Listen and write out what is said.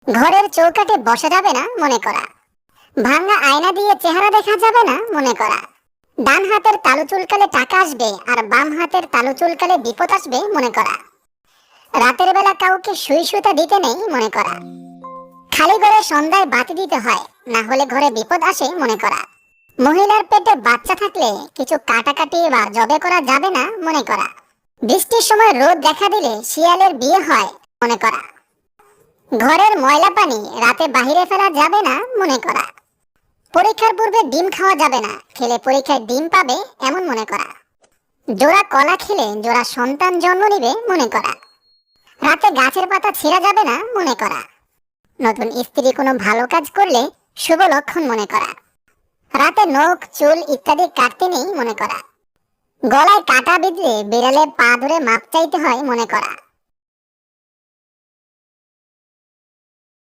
ঘরের চৌকাঠে বসা যাবে না মনে করা। ভাঙা আয়না দিয়ে চেহারা দেখা যাবে না মনে করা। ডান হাতের তালু চুলকালে টাকা আসবে আর বাম হাতের তালু চুলকালে বিপদ আসবে মনে করা। রাতের বেলা কাউকে সুই সুতা দিতে নেই মনে করা। খালি ঘরে সন্ধ্যায় বাতি দিতে হয়, না হলে ঘরে বিপদ আসে মনে করা। মহিলার পেটে বাচ্চা থাকলে কিছু কাটাকাটি বা জবে করা যাবে না মনে করা। বৃষ্টির সময় রোদ দেখা দিলে শিয়ালের বিয়ে হয় মনে করা। ঘরের ময়লা পানি রাতে বাহিরে ফেলা যাবে না মনে করা। পরীক্ষার পূর্বে ডিম খাওয়া যাবে না, খেলে পরীক্ষায় ডিম পাবে এমন মনে করা। জোড়া কলা খেলে জোড়া সন্তান জন্ম নিবে মনে করা। রাতে গাছের পাতা ছিঁড়া যাবে না মনে করা। নতুন স্ত্রী কোনো ভালো কাজ করলে শুভ লক্ষণ মনে করা। রাতে নখ চুল ইত্যাদি কাটতে নেই মনে করা। গলায় কাটা বিঁধলে বিড়ালে পা ধরে মাপ চাইতে হয় মনে করা।